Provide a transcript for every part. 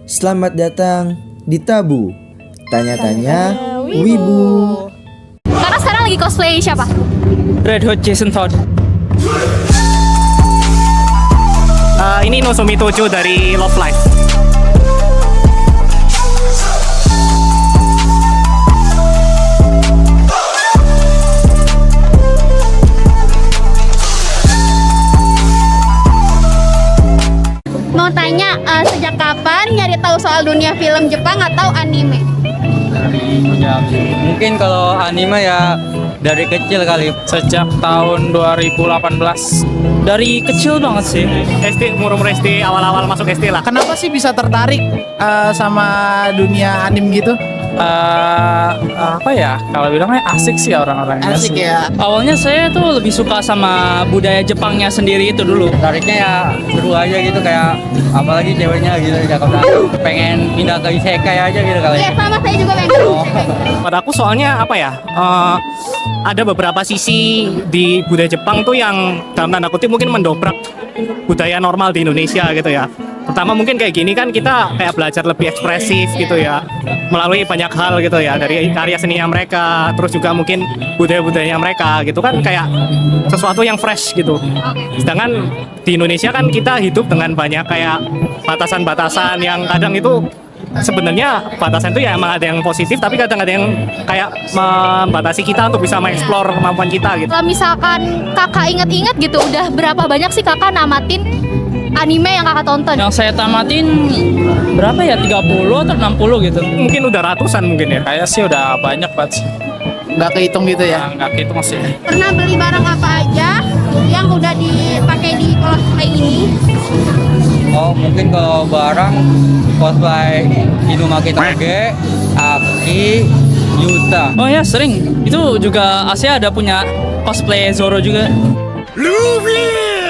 Selamat datang di Tabu. Tanya-tanya Wibu. Kakak sekarang lagi cosplay siapa? Red Hot Jason Todd. Ini Nozomi Tojo dari Love Live. Mau tanya, sejak kapan nyari tahu soal dunia film Jepang atau anime? Mungkin kalau anime ya dari kecil kali. Sejak tahun 2018. Dari kecil banget sih. SD, umur-umur SD, awal-awal masuk SD lah. Kenapa sih bisa tertarik sama dunia anim gitu? Apa ya? Kalau bilangnya asik sih orang-orangnya. Asik ya. Awalnya saya tuh lebih suka sama budaya Jepangnya sendiri itu dulu. Tariknya ya seru aja gitu, kayak apalagi ceweknya gitu ya, kalau pengen pindah ke isekai aja gitu kali. Iya, sama saya juga pengen. Pada aku soalnya apa ya? Ada beberapa sisi di budaya Jepang tuh yang dalam tanda kutip mungkin mendobrak budaya normal di Indonesia gitu ya. Pertama mungkin kayak gini kan kita kayak belajar lebih ekspresif gitu ya, melalui banyak hal gitu ya, dari karya seninya mereka, terus juga mungkin budaya-budayanya mereka gitu kan, kayak sesuatu yang fresh gitu. Sedangkan di Indonesia kan kita hidup dengan banyak kayak batasan-batasan yang kadang itu sebenarnya batasan itu ya emang ada yang positif, tapi kadang ada yang kayak membatasi kita untuk bisa mengeksplor kemampuan kita gitu. Kalau misalkan kakak inget-inget gitu, udah berapa banyak sih kakak namatin anime yang kakak tonton? Yang saya tamatin berapa ya, 30 atau 60 gitu. Mungkin udah ratusan mungkin ya. Kayak sih udah banyak banget sih. Nggak kehitung gitu ya? Nggak kehitung sih. Pernah beli barang apa aja yang udah dipakai di cosplay ini? Oh mungkin kalau barang cosplay Inumaki Toge, Aki, Yuta. Oh ya sering, itu juga Asia ada punya cosplay Zoro juga.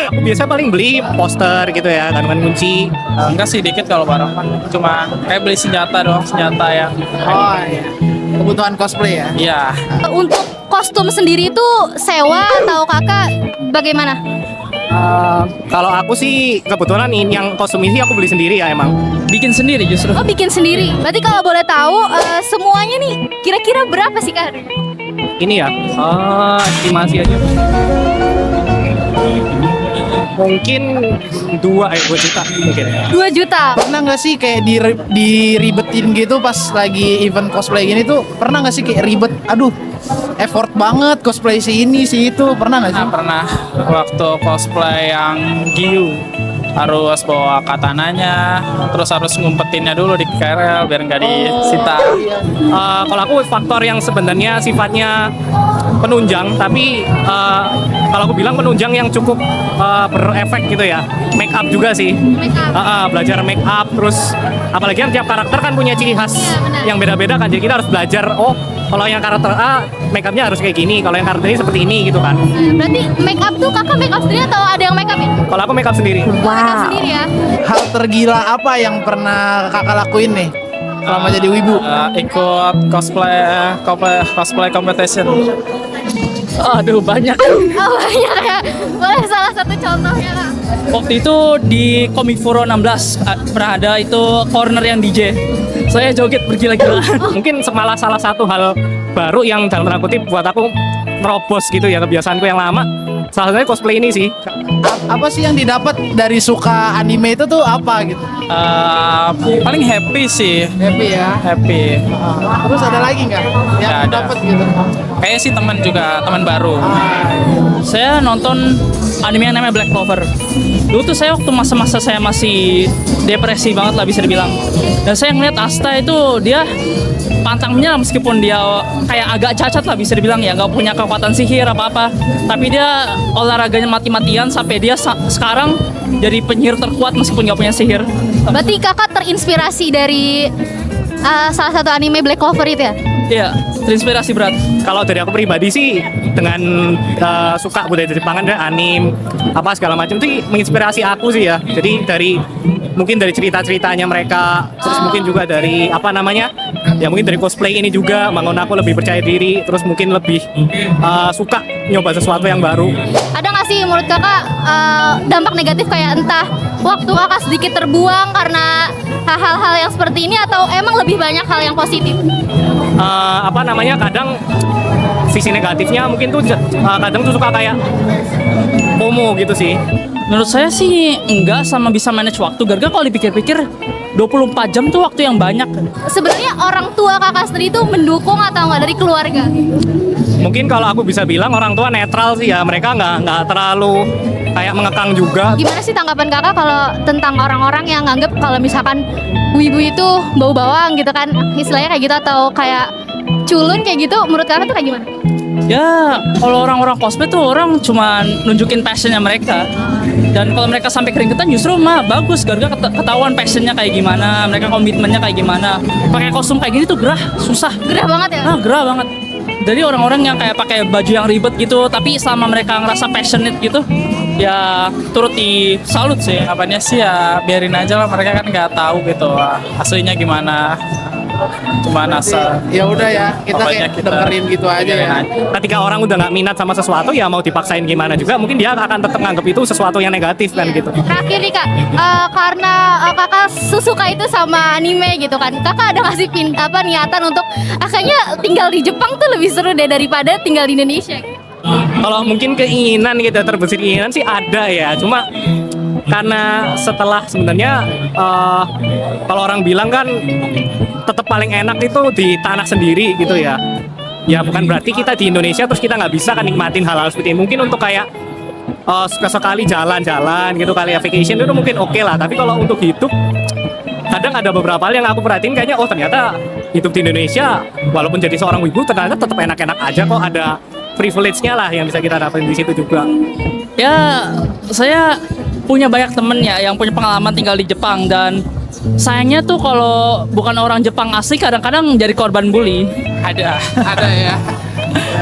Aku biasa paling beli poster gitu ya, gantungan kunci. Enggak sih, dikit kalau barang mah. Cuma kayak beli senjata doang, senjata yang Oh iya. Kebutuhan cosplay ya? iya. Untuk kostum sendiri itu sewa atau kakak bagaimana? Kalau aku sih kebetulan ini yang kostum ini aku beli sendiri ya emang. Bikin sendiri justru. Oh, bikin sendiri. Berarti kalau boleh tahu semuanya nih kira-kira berapa sih kak? Ini ya, estimasi aja. Mungkin 2 juta mungkin. 2 juta. Pernah nggak sih kayak diribetin gitu pas lagi event cosplay gini tuh? Pernah nggak sih kayak ribet? Aduh, effort banget cosplay si ini si itu. Pernah nggak sih? Nah, pernah waktu cosplay yang Giyu harus bawa katananya, terus harus ngumpetinnya dulu di KRL biar nggak disita. Kalau aku faktor yang sebenarnya sifatnya penunjang, tapi kalau aku bilang penunjang yang cukup berefek gitu ya, make up juga sih. Make up. Belajar make up, terus apalagi kan tiap karakter kan punya ciri khas yang beda-beda kan, jadi kita harus belajar. Oh, kalau yang karakter A make upnya harus kayak gini, kalau yang karakter ini seperti ini gitu kan. Berarti make up tuh kakak make up sendiri atau ada yang make upin? Kalau aku make up sendiri. Make up sendiri ya. Hal tergila apa yang pernah kakak lakuin nih selama jadi wibu? Ikut cosplay competition. Aduh banyak. Oh banyak ya. Boleh salah satu contohnya kak? Waktu itu di Comicforo 16 pernah ada itu corner yang DJ. Saya joget bergila-gilaan. Mungkin malah salah satu hal baru yang dalam tanda kutip buat aku terobos gitu ya kebiasaanku yang lama. Salah satunya cosplay ini sih. Apa sih yang didapat dari suka anime itu tuh apa gitu? Paling happy sih. Happy ya. Happy. Terus ada lagi nggak yang Nggak ada. dapat gitu? Kayaknya sih teman juga, teman baru. Saya nonton anime yang namanya Black Clover. Dulu tuh saya waktu masa-masa saya masih depresi banget lah bisa dibilang. Dan saya ngeliat Asta itu dia pantangnya meskipun dia kayak agak cacat lah bisa dibilang ya, nggak punya kekuatan sihir apa-apa, tapi dia olahraganya mati-matian sampai dia sekarang jadi penyihir terkuat meskipun nggak punya sihir. Berarti kakak terinspirasi dari salah satu anime Black Clover itu ya? Iya, terinspirasi berat. Kalau dari aku pribadi sih dengan suka budaya Jepangan dan anim apa segala macam itu menginspirasi aku sih ya. Jadi dari mungkin dari cerita-ceritanya mereka, terus mungkin juga dari apa namanya, ya mungkin dari cosplay ini juga bangun aku lebih percaya diri, terus mungkin lebih suka nyoba sesuatu yang baru. Ada nggak sih menurut kakak dampak negatif kayak entah waktu kakak sedikit terbuang karena hal-hal yang seperti ini atau emang lebih banyak hal yang positif? Apa namanya, kadang sisi negatifnya mungkin tuh kadang tuh suka kayak FOMO gitu sih. Menurut saya sih enggak, sama bisa manage waktu. Gara-gara kalau dipikir-pikir 24 jam tuh waktu yang banyak. Sebenarnya orang tua kakak sendiri itu mendukung atau nggak dari keluarga? Mungkin kalau aku bisa bilang orang tua netral sih ya, mereka nggak terlalu kayak mengekang juga. Gimana sih tanggapan kakak kalau tentang orang-orang yang nganggep kalau misalkan wibu itu bau bawang gitu kan, istilahnya kayak gitu, atau kayak culun kayak gitu, menurut kakak tuh kayak gimana? Ya, kalau orang-orang cosplay tuh orang cuma nunjukin passionnya mereka. Dan kalau mereka sampai keringetan justru mah bagus, gara-gara ketahuan passionnya kayak gimana, mereka komitmennya kayak gimana. Pakai kostum kayak gini tuh gerah, susah. Gerah banget ya? Gerah banget. Jadi orang-orang yang kayak pakai baju yang ribet gitu, tapi selama mereka ngerasa passionate gitu, ya turut disalut sih. Apanya sih ya biarin aja lah, mereka kan nggak tahu gitu aslinya gimana. Cuma asal. Ya udah ya, kita Pokoknya kayak dengerin gitu aja dengerin ya. aja. Ketika orang udah nggak minat sama sesuatu, ya mau dipaksain gimana juga, mungkin dia akan tetap nganggap itu sesuatu yang negatif kan gitu. Terakhir nih kak, karena kakak sesuka itu sama anime gitu kan, kakak ada ngasih niatan untuk kayaknya tinggal di Jepang tuh lebih seru deh daripada tinggal di Indonesia. Kalau mungkin keinginan gitu, terbesit keinginan sih ada ya, cuma karena setelah sebenarnya kalau orang bilang kan tetap paling enak itu di tanah sendiri gitu ya. Ya bukan berarti kita di Indonesia terus kita nggak bisa kan nikmatin hal-hal seperti ini. Mungkin untuk kayak sekali jalan-jalan gitu kali ya, vacation itu mungkin oke lah. Tapi kalau untuk hidup, kadang ada beberapa hal yang aku perhatiin kayaknya ternyata hidup di Indonesia walaupun jadi seorang wibu ternyata tetap enak-enak aja kok, ada privilege-nya lah yang bisa kita dapetin di situ juga. Ya, saya punya banyak temen ya yang punya pengalaman tinggal di Jepang, dan sayangnya tuh kalau bukan orang Jepang asli kadang-kadang jadi korban bully. Ada ya.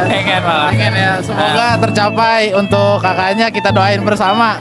pengen malah. Pengen ya, semoga tercapai untuk kakaknya, kita doain bersama.